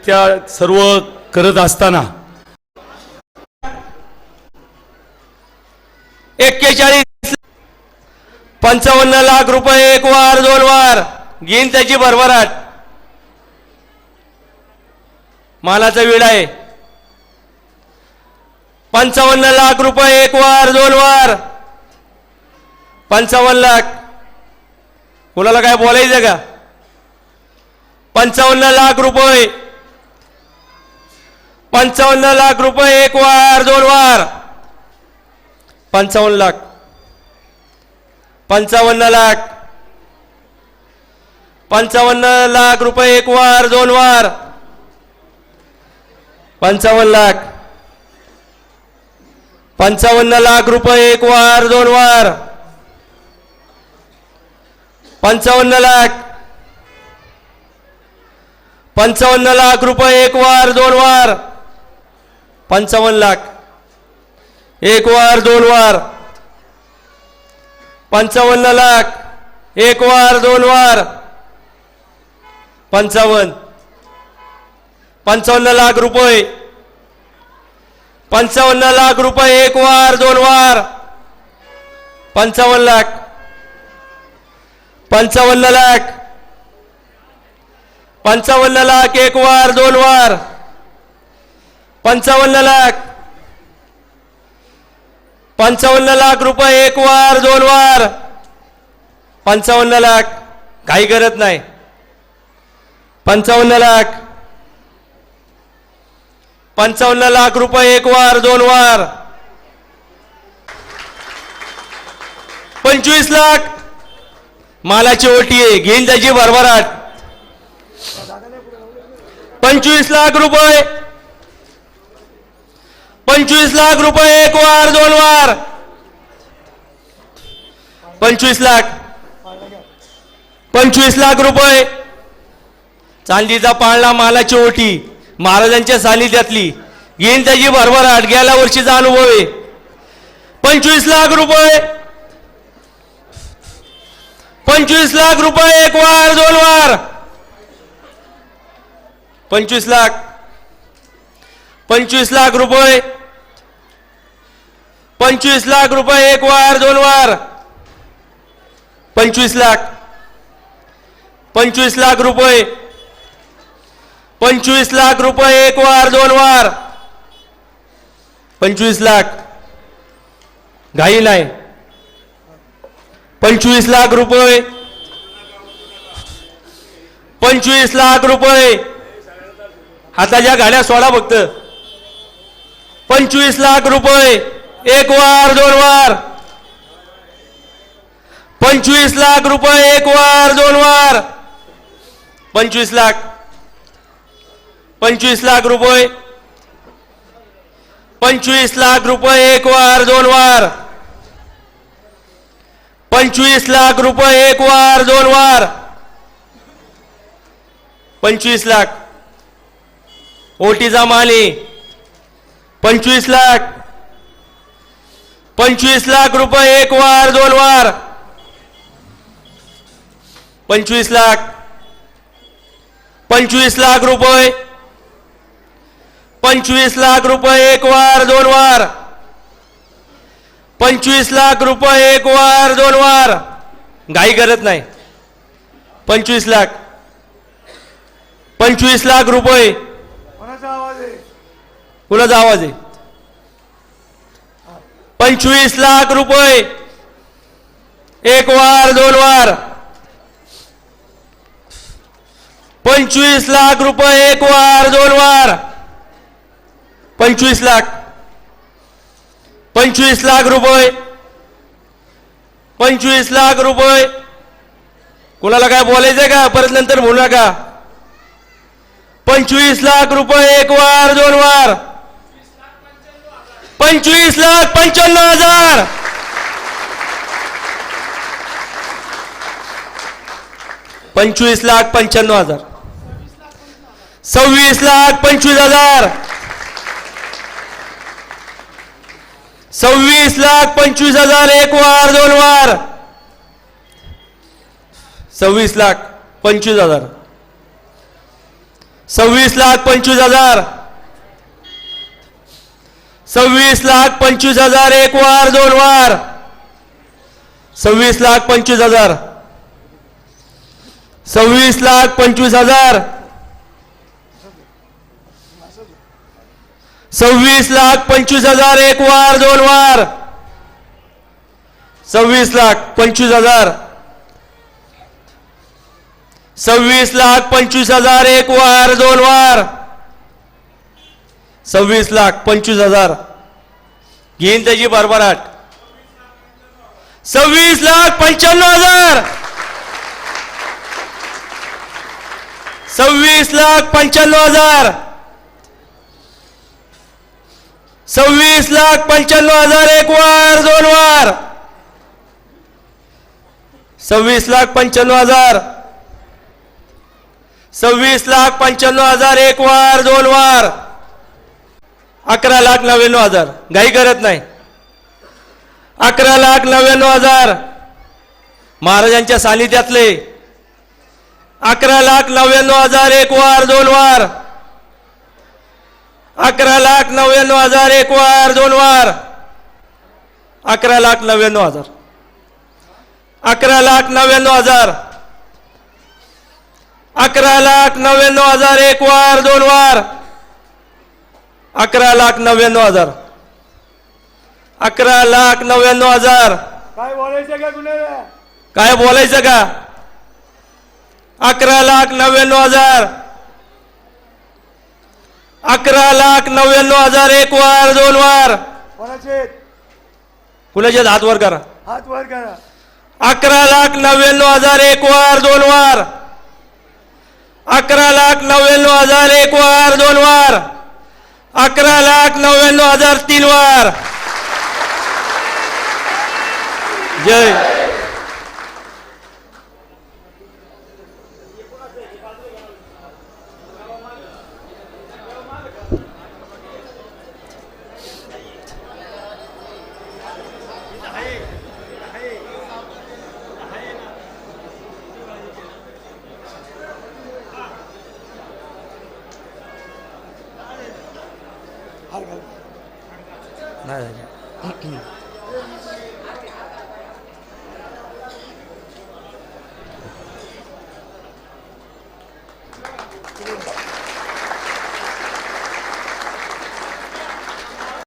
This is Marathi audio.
त्या सर्व करत असताना 55 लाख रुपये एक वार दोन वार घेईन त्याची भरभराट. मालाचा वेळ आहे. 55 लाख रुपये एक वार दोन वार. 55 लाख. कोणाला काय बोलायचं का? 55 लाख रुपये. 55 लाख रुपये एक वार दोन वार. 55 लाख. 55 लाख. 55 लाख रुपये एक वार दोन वार. 55 लाख. 55 लाख रुपये एक वार दोन वार. 55 लाख. 55 लाख रुपये एक वार दोन वार. 55 लाख. एक वार दोन वार. 55 लाख. एक वार दोन वार. 55. 55 लाख रुपये. 55 लाख रुपये एक वार दोन वार. 55 लाख. 55 लाख. 55 लाख एक वार दोन वार. 55 लाख. 55 लाख रुपये एक वार दोन वार. 55 लाख. काही करत नाही. 55 लाख. 55 लाख रुपये एक वार दोन वार. 25 लाख. मालाची ओटी आहे. घेईन त्याची भरभराट. 25 लाख रुपये. 25 लाख रुपये एक वार दोन वार. 25 लाख. 25 लाख रुपये. चांदीचा पाळणा मालाची ओटी महाराजांच्या सानिध्यातली. घेईन त्याची भरभराट. गेल्या वर्षीचा अनुभव आहे. 25 लाख रुपये. 25 लाख रुपये एक वार दोन वार. 25 लाख. 25 लाख रुपये. 25 लाख रुपये एक वार दोन वार. 25 लाख. 25 लाख रुपये. 25 लाख रुपये एक वार दोन वार. 25 लाख. घाई नाही. 25 लाख रुपये. 25 लाख रुपये. हाताच्या गाड्या सोडा फक्त. 25 लाख रुपये एक वार दोन वार. 25 लाख रुपये एक वार दोन वार. 25 लाख. 25 लाख रुपये. 25 लाख रुपये एक वार दोन वार. 25 लाख रुपये एक वार दोन वार. 25 लाख. ओटीचा माली. 25 लाख. 25 लाख रुपये एक वार दोन वार. 25 लाख. 25 लाख रुपये. 25 लाख रुपये एक वार दोन वार. 25 लाख रुपये एक वार दोन वार. घाई करत नाही. 25 लाख. 25 लाख रुपये. कुणाचा आवाज आहे? 25 लाख रुपये एक वार दोन वार. 25 लाख रुपये एक वार दोन वार. 25 लाख. 25 लाख रुपये. 25 लाख रुपये. कुणाला काय बोलायचंय का? परत नंतर बोलू नका. 25 लाख रुपये एक वार दोन वार. 25 लाख 95,000. 25 लाख 95,000. 26 लाख 25,000. 26 लाख 25,000 एक वार दोन वार. 26 लाख 25,000. 26,25,000 26,25,000 एक वार दोन वार 26,25,000 26,25,000 26,25,000 एक वार दोन वार 26,25,000 26,25,000 एक वार दोन वार 26,25,000 घेईन त्याची भरभराट 26,95,000 26,95,000 26,95,000 एक वार दोन वार 26,95,000 26,95,000 एक वार दोन वार 11,99,000 घाई करत नाही 11,99,000 महाराजांच्या सानिध्यातले 11,99,000 एक वार दोन वार 11,99,000 एक वार दोन वार 11,99,000 11,99,000 11,99,000 एक वार दोन वार 11,99,000 11,99,000 काय बोलायचं का कुणाला? काय बोलायचं का 11,99,000 11,99,000 एक वार दोन वार कोणाचे? कुणाचे हात वर करा हात वर करा. 11,99,000 एक वार दोन वार 11,99,000 एक वार दोन वार 11,99,000 तीन वार जय नाही